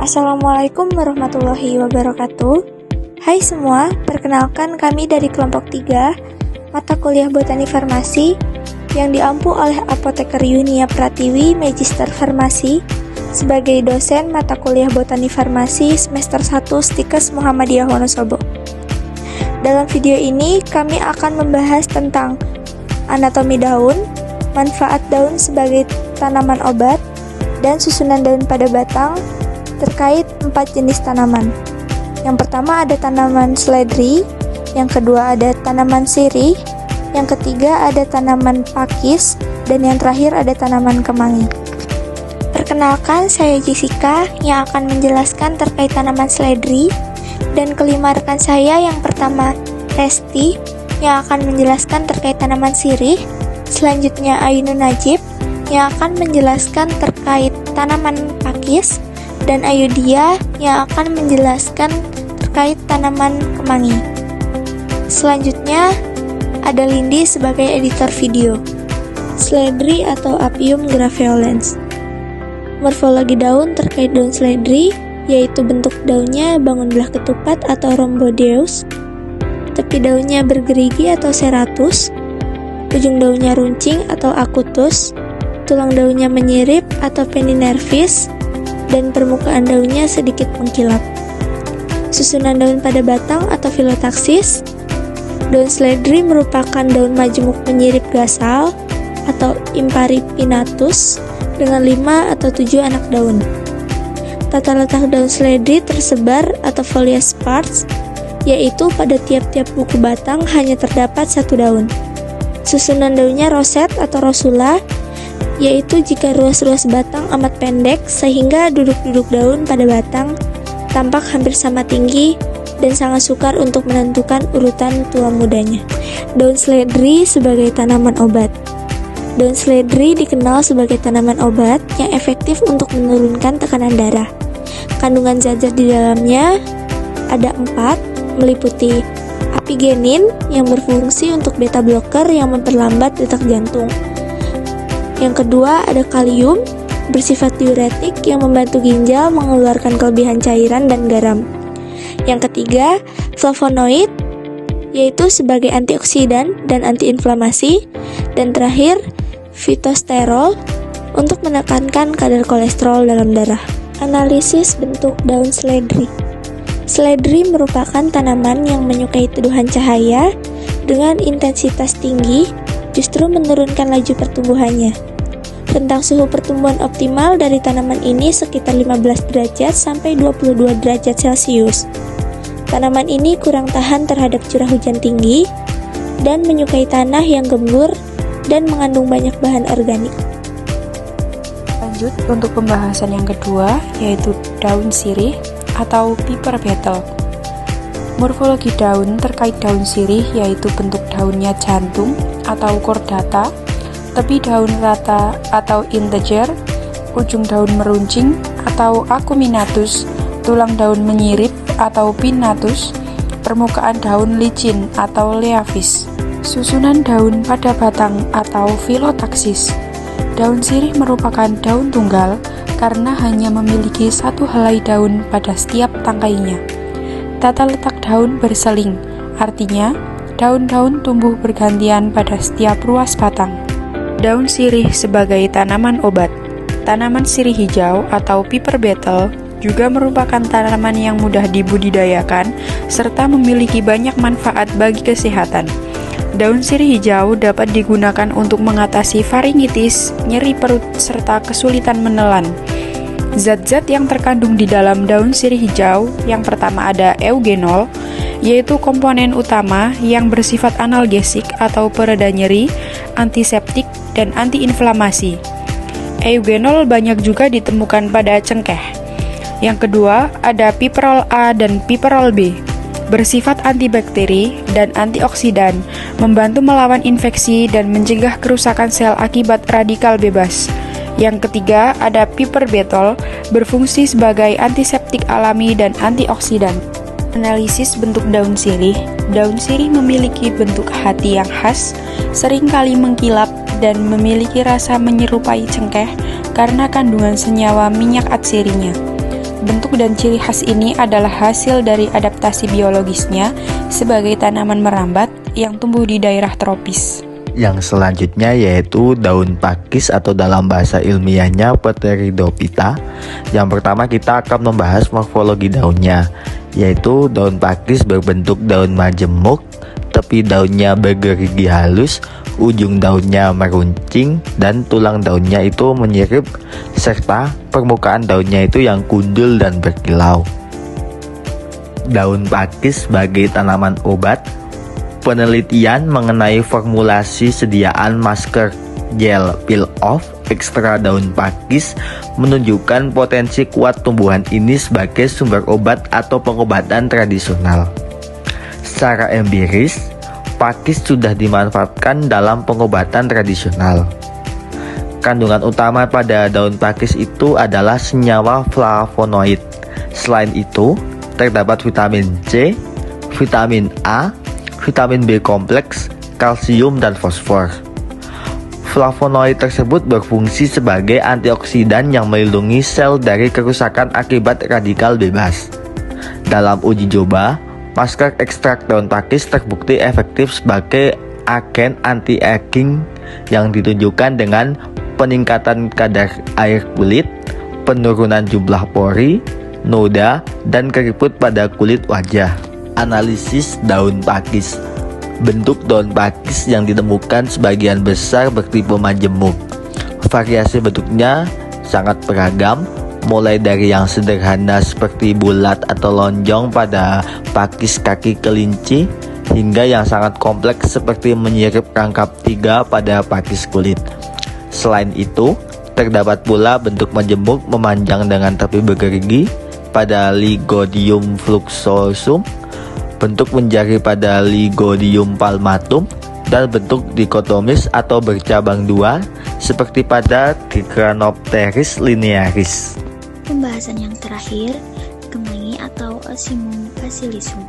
Assalamualaikum warahmatullahi wabarakatuh. Hai semua, perkenalkan kami dari kelompok 3 mata kuliah Botani Farmasi yang diampu oleh Apoteker Yunia Pratiwi, Magister Farmasi sebagai dosen mata kuliah Botani Farmasi semester 1 Stikes Muhammadiyah Wonosobo. Dalam video ini kami akan membahas tentang anatomi daun, manfaat daun sebagai tanaman obat, dan susunan daun pada batang terkait 4 jenis tanaman. Yang pertama ada tanaman seledri, yang kedua ada tanaman sirih, yang ketiga ada tanaman pakis, dan yang terakhir ada tanaman kemangi. Perkenalkan, saya Jessica yang akan menjelaskan terkait tanaman seledri, dan kelima rekan saya yang pertama Resti yang akan menjelaskan terkait tanaman sirih, selanjutnya Ainun Najib yang akan menjelaskan terkait tanaman pakis, dan Ayudia yang akan menjelaskan terkait tanaman kemangi. Selanjutnya ada Lindi sebagai editor video. Seledri atau Apium graveolens. Morfologi daun terkait daun seledri yaitu bentuk daunnya bangun belah ketupat atau rhomboideus, tepi daunnya bergerigi atau seratus, ujung daunnya runcing atau acutus, tulang daunnya menyirip atau pendinervis, dan permukaan daunnya sedikit mengkilap. Susunan daun pada batang atau filotaksis. Daun seledri merupakan daun majemuk menyirip gasal atau imparipinnatus dengan 5 atau 7 anak daun. Tata letak daun seledri tersebar atau foliage parts, yaitu pada tiap-tiap buku batang hanya terdapat 1 daun. Susunan daunnya roset atau rosula, yaitu jika ruas-ruas batang amat pendek sehingga duduk-duduk daun pada batang tampak hampir sama tinggi dan sangat sukar untuk menentukan urutan tua mudanya. Daun seledri sebagai tanaman obat. Daun seledri dikenal sebagai tanaman obat yang efektif untuk menurunkan tekanan darah. Kandungan zat-zat di dalamnya ada 4, meliputi apigenin yang berfungsi untuk beta blocker yang memperlambat detak jantung. Yang kedua ada kalium, bersifat diuretik yang membantu ginjal mengeluarkan kelebihan cairan dan garam. Yang ketiga, flavonoid, yaitu sebagai antioksidan dan antiinflamasi. Dan terakhir, fitosterol, untuk menekankan kadar kolesterol dalam darah. Analisis bentuk daun seledri. Seledri merupakan tanaman yang menyukai teduhan cahaya dengan intensitas tinggi, justru menurunkan laju pertumbuhannya. Rentang suhu pertumbuhan optimal dari tanaman ini sekitar 15 derajat sampai 22 derajat Celcius. Tanaman ini kurang tahan terhadap curah hujan tinggi dan menyukai tanah yang gembur dan mengandung banyak bahan organik. Lanjut untuk pembahasan yang kedua, yaitu daun sirih atau piper beetle. Morfologi daun terkait daun sirih yaitu bentuk daunnya jantung atau chordata, tepi daun rata atau integer, ujung daun meruncing atau acuminatus, tulang daun menyirip atau pinnatus, permukaan daun licin atau leavis. Susunan daun pada batang atau filotaksis. Daun sirih merupakan daun tunggal karena hanya memiliki 1 helai daun pada setiap tangkainya. Tata letak daun berseling, artinya daun-daun tumbuh bergantian pada setiap ruas batang. Daun sirih sebagai tanaman obat. Tanaman sirih hijau atau piper beetle juga merupakan tanaman yang mudah dibudidayakan serta memiliki banyak manfaat bagi kesehatan. Daun sirih hijau dapat digunakan untuk mengatasi faringitis, nyeri perut, serta kesulitan menelan. Zat-zat yang terkandung di dalam daun sirih hijau, yang pertama ada eugenol, yaitu komponen utama yang bersifat analgesik atau pereda nyeri, antiseptik, dan antiinflamasi. Eugenol banyak juga ditemukan pada cengkeh. Yang kedua, ada piperol A dan piperol B, bersifat antibakteri dan antioksidan, membantu melawan infeksi dan mencegah kerusakan sel akibat radikal bebas. Yang ketiga, ada piper beetle, berfungsi sebagai antiseptik alami dan antioksidan. Analisis bentuk daun sirih. Daun sirih memiliki bentuk hati yang khas, seringkali mengkilap dan memiliki rasa menyerupai cengkeh karena kandungan senyawa minyak atsirinya. Bentuk dan ciri khas ini adalah hasil dari adaptasi biologisnya sebagai tanaman merambat yang tumbuh di daerah tropis. Yang selanjutnya yaitu daun pakis atau dalam bahasa ilmiahnya Pteridophyta. Yang pertama kita akan membahas morfologi daunnya, yaitu daun pakis berbentuk daun majemuk, tepi daunnya bergerigi halus, ujung daunnya meruncing, dan tulang daunnya itu menyirip, serta permukaan daunnya itu yang gundul dan berkilau. Daun pakis sebagai tanaman obat. Penelitian mengenai formulasi sediaan masker gel peel-off ekstra daun pakis menunjukkan potensi kuat tumbuhan ini sebagai sumber obat atau pengobatan tradisional. Secara empiris, pakis sudah dimanfaatkan dalam pengobatan tradisional. Kandungan utama pada daun pakis itu adalah senyawa flavonoid. Selain itu, terdapat vitamin C, vitamin A, vitamin B kompleks, kalsium, dan fosfor. Flavonoid tersebut berfungsi sebagai antioksidan yang melindungi sel dari kerusakan akibat radikal bebas. Dalam uji coba, masker ekstrak daun pakis terbukti efektif sebagai agen anti-aging yang ditunjukkan dengan peningkatan kadar air kulit, penurunan jumlah pori, noda, dan keriput pada kulit wajah. Analisis daun pakis. Bentuk daun pakis yang ditemukan sebagian besar bertipe majemuk. Variasi bentuknya sangat beragam, mulai dari yang sederhana seperti bulat atau lonjong pada pakis kaki kelinci, hingga yang sangat kompleks seperti menyirip rangkap tiga pada pakis kulit. Selain itu, terdapat pula bentuk majemuk memanjang dengan tepi bergerigi pada Lygodium fluxosum, bentuk menjari pada Lygodium palmatum, dan bentuk dikotomis atau bercabang dua seperti pada Dicranopteris linearis. Pembahasan yang terakhir, kemangi atau Ocimum basilisum.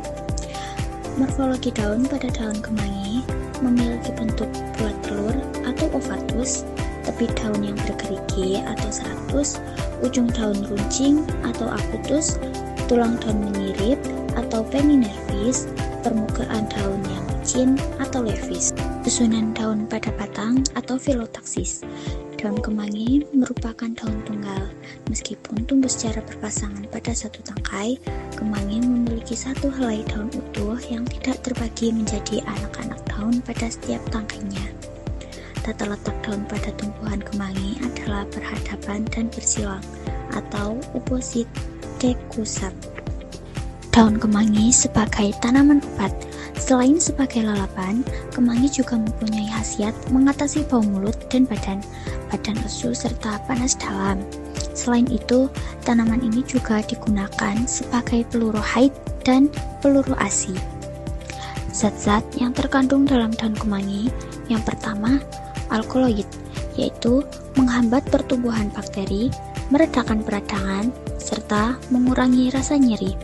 Morfologi daun pada daun kemangi memiliki bentuk bulat telur atau ovatus, tepi daun yang bergerigi atau seratus, ujung daun runcing atau acutus, tulang daun menyirip atau peminervis, permukaan daun yang licin atau levis, susunan daun pada batang atau filotaksis. Daun kemangi merupakan daun tunggal. Meskipun tumbuh secara berpasangan pada satu tangkai, kemangi memiliki satu helai daun utuh yang tidak terbagi menjadi anak-anak daun pada setiap tangkainya. Tata letak daun pada tumbuhan kemangi adalah berhadapan dan bersilang atau opposite decussate. Daun kemangi sebagai tanaman obat. Selain sebagai lalapan, kemangi juga mempunyai khasiat mengatasi bau mulut dan badan lesu serta panas dalam. Selain itu, tanaman ini juga digunakan sebagai peluru haid dan peluru ASI. Zat-zat yang terkandung dalam daun kemangi, yang pertama, alkaloid, yaitu menghambat pertumbuhan bakteri, meredakan peradangan, serta mengurangi rasa nyeri.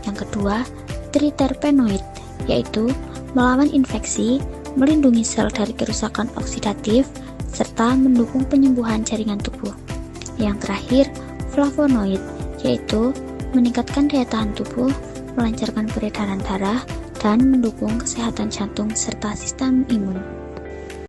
Yang kedua, triterpenoid, yaitu melawan infeksi, melindungi sel dari kerusakan oksidatif, serta mendukung penyembuhan jaringan tubuh. Yang terakhir, flavonoid, yaitu meningkatkan daya tahan tubuh, melancarkan peredaran darah, dan mendukung kesehatan jantung serta sistem imun.